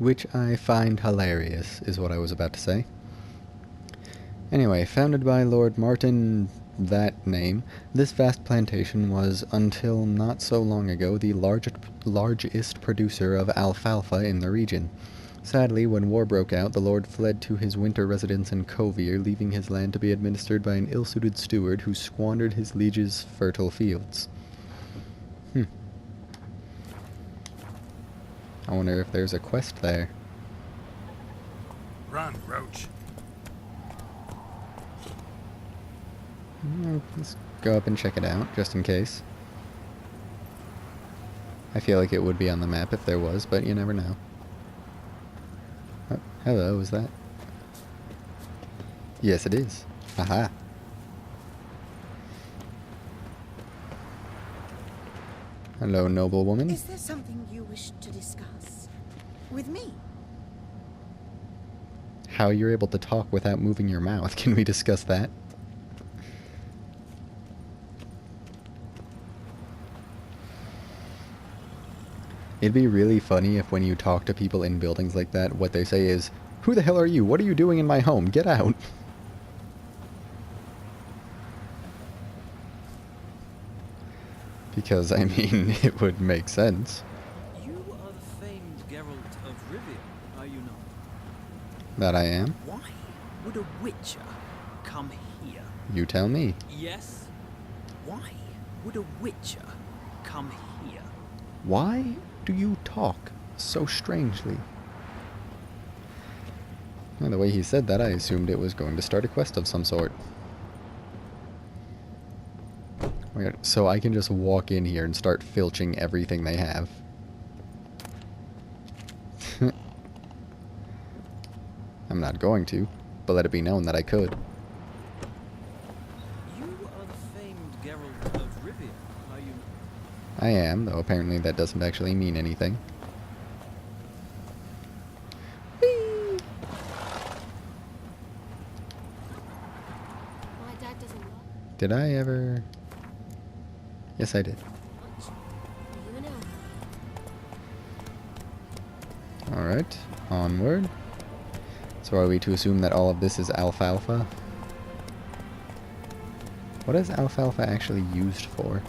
which I find hilarious, is what I was about to say. Anyway, founded by Lord Martin, that name, this vast plantation was, until not so long ago, the largest producer of alfalfa in the region. Sadly, when war broke out, the Lord fled to his winter residence in Covier, leaving his land to be administered by an ill-suited steward who squandered his liege's fertile fields. I wonder if there's a quest there. Run, Roach. Let's go up and check it out, just in case. I feel like it would be on the map if there was, but you never know. Oh, hello, is that? Yes, it is. Aha. Hello, noble woman. Is there something you wish to discuss with me? How you're able to talk without moving your mouth. Can we discuss that? It'd be really funny if when you talk to people in buildings like that, what they say is, "Who the hell are you? What are you doing in my home? Get out." Because, I mean, it would make sense. You are the famed Geralt of Rivia, are you not? That I am. Why would a witcher come here? You tell me. Yes? Why would a witcher come here? Why do you talk so strangely? Well, the way he said that, I assumed it was going to start a quest of some sort. Weird. So I can just walk in here and start filching everything they have. I'm not going to, but let it be known that I could. You are the famed Geralt of Rivia, are you not? I am, though apparently that doesn't actually mean anything. Whee! My dad doesn't work. Did I ever... Yes, I did. You know. Alright, onward. So are we to assume that all of this is alfalfa? What is alfalfa actually used for?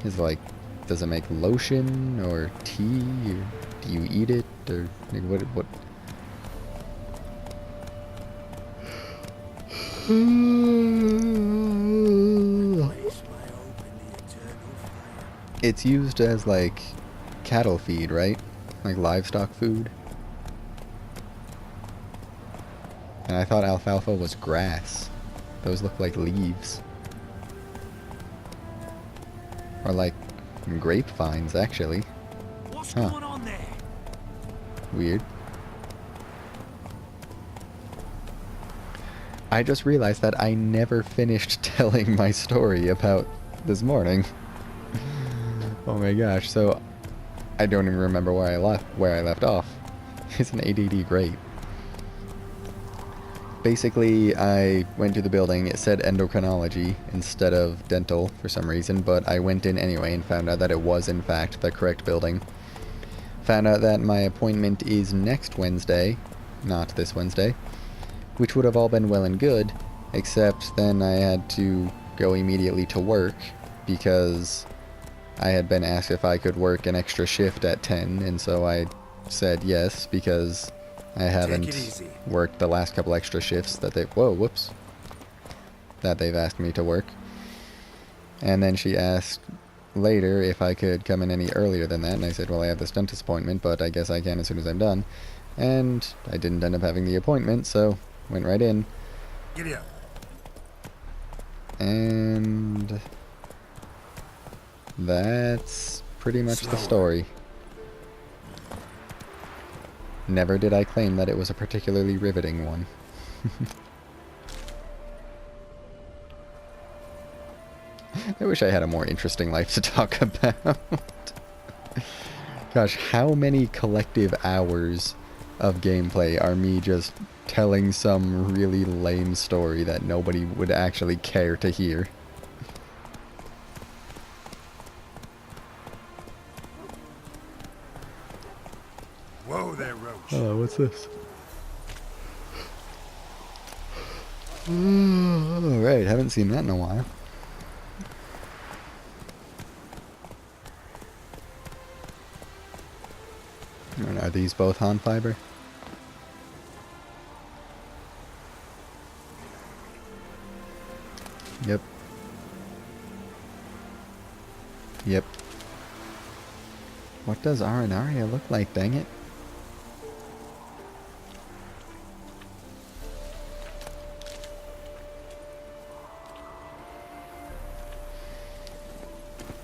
Is like, does it make lotion or tea? Or do you eat it? Or like, what? It's used as like cattle feed, right? Like livestock food. And I thought alfalfa was grass. Those look like leaves. Or like grapevines, actually. What's Huh. going on there? Weird. I just realized that I never finished telling my story about this morning. Oh my gosh, so I don't even remember where I left off. It's an ADD great. Basically, I went to the building, it said endocrinology instead of dental for some reason, but I went in anyway and found out that it was in fact the correct building. Found out that my appointment is next Wednesday, not this Wednesday, which would have all been well and good, except then I had to go immediately to work because I had been asked if I could work an extra shift at 10, and so I said yes because I haven't worked the last couple extra shifts that that they've asked me to work. And then she asked later if I could come in any earlier than that, and I said, well, I have this dentist appointment, but I guess I can as soon as I'm done. And I didn't end up having the appointment, so went right in. Giddy up. And that's pretty much the story. Never did I claim that it was a particularly riveting one. I wish I had a more interesting life to talk about. Gosh, how many collective hours of gameplay are me just telling some really lame story that nobody would actually care to hear? Whoa there, Roach. Oh, what's this? Alright, haven't seen that in a while. And are these both Han fiber? Yep. Yep. What does Arenaria look like, dang it?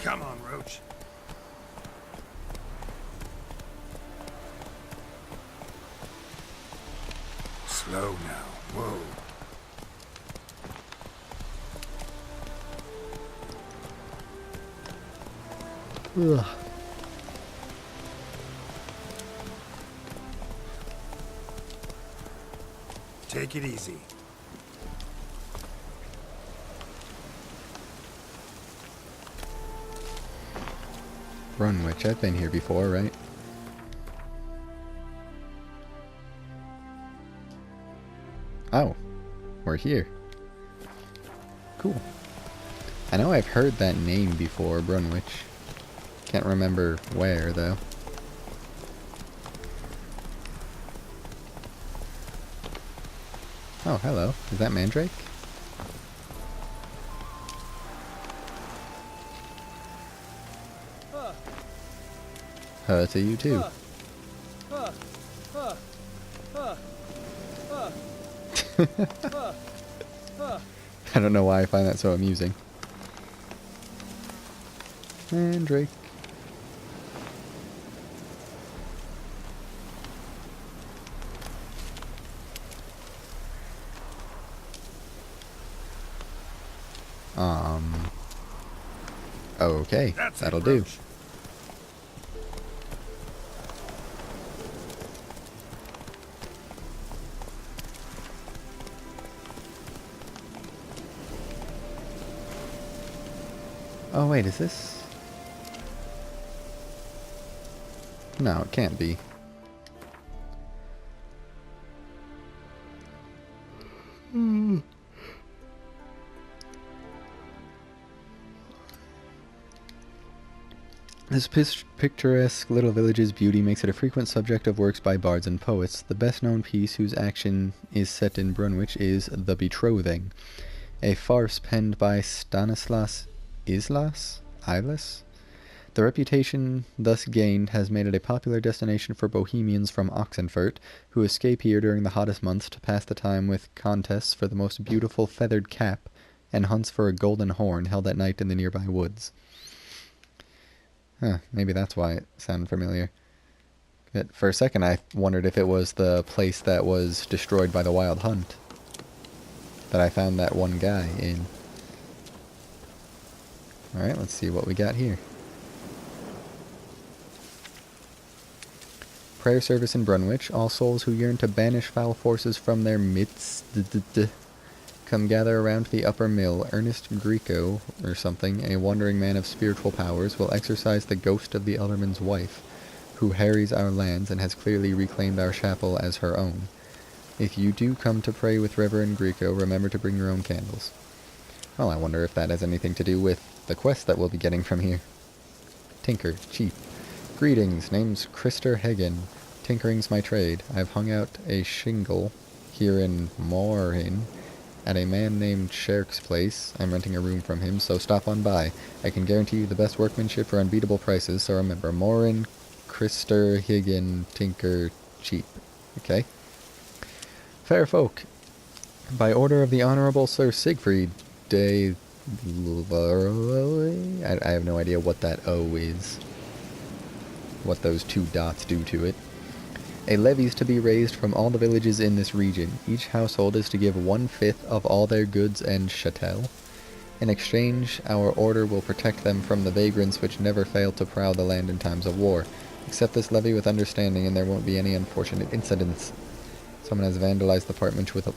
Come on, Roach. Slow now. Whoa. Ugh. Take it easy. Brunwich, I've been here before, right? Oh, we're here. Cool. I know I've heard that name before, Brunwich. Can't remember where, though. Oh, hello. Is that Mandrake? To you too. I don't know why I find that so amusing. Mandrake. Okay, That's that'll it, do. Roach. Oh wait, is this? No, it can't be. This picturesque little village's beauty makes it a frequent subject of works by bards and poets. The best-known piece whose action is set in Brunwich is The Betrothing, a farce penned by Stanislas Islas? The reputation thus gained has made it a popular destination for bohemians from Oxenfurt, who escape here during the hottest months to pass the time with contests for the most beautiful feathered cap and hunts for a golden horn held at night in the nearby woods. Huh, maybe that's why it sounded familiar. But for a second I wondered if it was the place that was destroyed by the Wild Hunt that I found that one guy in. Alright, let's see what we got here. Prayer service in Brunwich. All souls who yearn to banish foul forces from their midst come gather around the upper mill. Ernest Greco, or something, a wandering man of spiritual powers, will exorcise the ghost of the alderman's wife, who harries our lands and has clearly reclaimed our chapel as her own. If you do come to pray with Reverend Greco, remember to bring your own candles. Well, I wonder if that has anything to do with the quest that we'll be getting from here. Tinker, cheap. Greetings, name's Krister Hagen. Tinkering's my trade. I've hung out a shingle here in Morin at a man named Sherk's place. I'm renting a room from him, so stop on by. I can guarantee you the best workmanship for unbeatable prices, so remember, Morin, Krister, Hagen, Tinker, cheap. Okay? Fair folk. By order of the Honorable Sir Siegfried de... I have no idea what that O is. What those two dots do to it. A levy is to be raised from all the villages in this region. Each household is to give 1/5 of all their goods and chattel. In exchange, our order will protect them from the vagrants which never fail to prowl the land in times of war. Accept this levy with understanding and there won't be any unfortunate incidents. Someone has vandalized the parchment with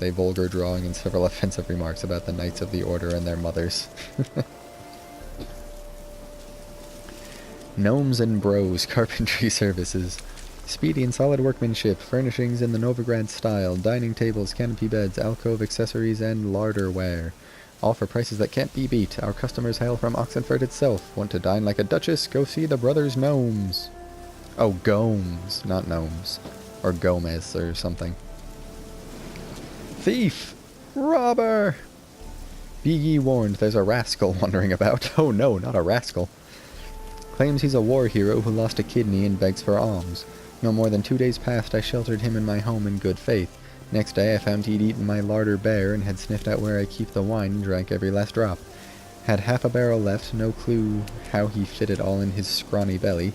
a vulgar drawing and several offensive remarks about the Knights of the Order and their mothers. Gnomes and Bros, carpentry services. Speedy and solid workmanship, furnishings in the Novigrad style, dining tables, canopy beds, alcove accessories, and larderware. All for prices that can't be beat. Our customers hail from Oxenford itself. Want to dine like a duchess? Go see the Brothers Gnomes. Oh, Gomes, not Gnomes. Or Gomez or something. Thief! Robber! Be ye warned, there's a rascal wandering about. Oh no, not a rascal. Claims he's a war hero who lost a kidney and begs for alms. No more than 2 days past I sheltered him in my home in good faith. Next day I found he'd eaten my larder bare and had sniffed out where I keep the wine and drank every last drop. Had half a barrel left, no clue how he fit it all in his scrawny belly.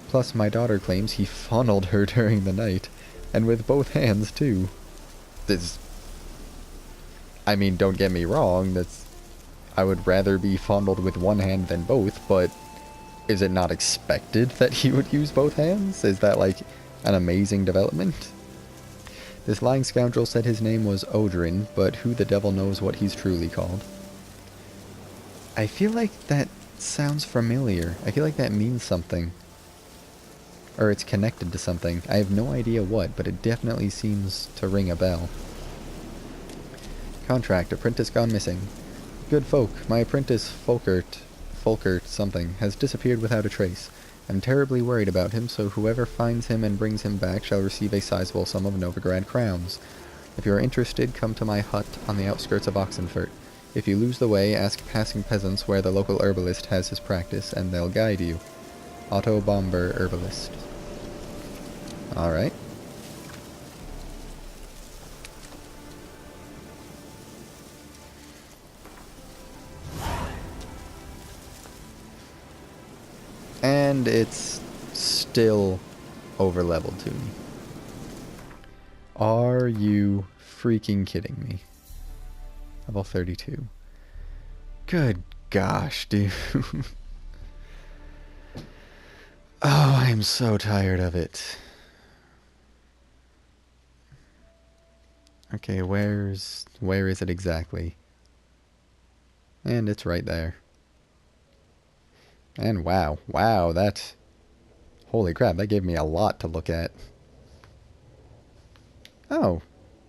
Plus my daughter claims he fondled her during the night. And with both hands, too. I mean, don't get me wrong, I would rather be fondled with one hand than both, but is it not expected that he would use both hands? Is that, like, an amazing development? This lying scoundrel said his name was Odrin, but who the devil knows what he's truly called. I feel like that sounds familiar. I feel like that means something. Or it's connected to something. I have no idea what, but it definitely seems to ring a bell. Contract, apprentice gone missing. Good folk, my apprentice Folkert something, has disappeared without a trace. I'm terribly worried about him, so whoever finds him and brings him back shall receive a sizable sum of Novigrad crowns. If you are interested, come to my hut on the outskirts of Oxenfurt. If you lose the way, ask passing peasants where the local herbalist has his practice, and they'll guide you. Otto Bomber, herbalist. Alright. And it's still over-leveled to me. Are you freaking kidding me? Level 32. Good gosh, dude. Oh, I'm so tired of it. Okay, where is it exactly? And it's right there. And wow, holy crap, that gave me a lot to look at. Oh,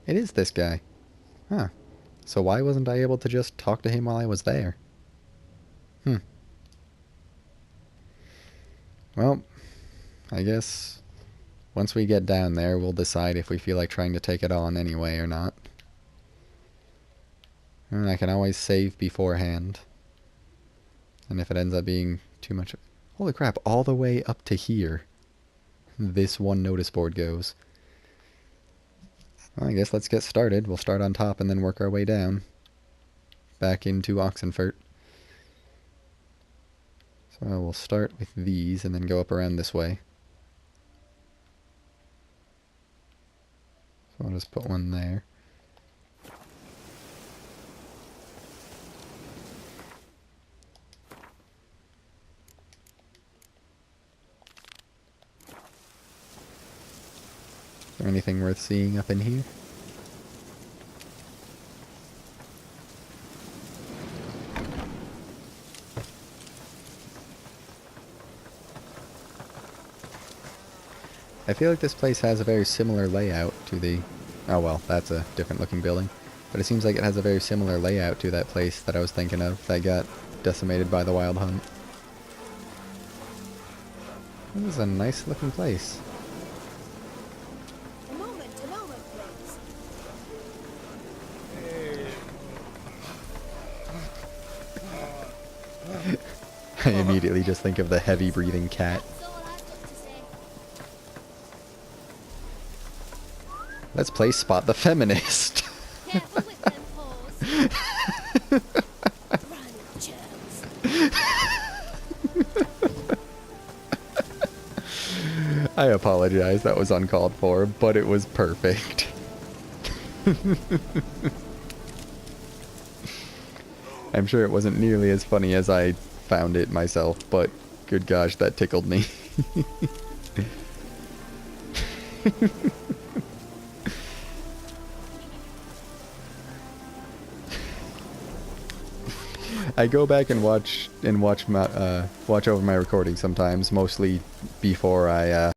it is this guy. Huh. So why wasn't I able to just talk to him while I was there? Well, I guess once we get down there, we'll decide if we feel like trying to take it on anyway or not. And I can always save beforehand. And if it ends up being too much... Holy crap, all the way up to here. This one notice board goes. Well, I guess let's get started. We'll start on top and then work our way down. Back into Oxenfurt. So we'll start with these and then go up around this way. So I'll just put one there. Is there anything worth seeing up in here? I feel like this place has a very similar layout to the... Oh well, that's a different looking building. But it seems like it has a very similar layout to that place that I was thinking of that got decimated by the wild hunt. This is a nice looking place. A moment, please. I immediately just think of the heavy breathing cat. That's all I've got to say. Let's play Spot the Feminist. Careful with them paws. Run, Jones. I apologize, that was uncalled for, but it was perfect. I'm sure it wasn't nearly as funny as I found it myself, but good gosh, that tickled me. I go back and watch over my recording sometimes, mostly before I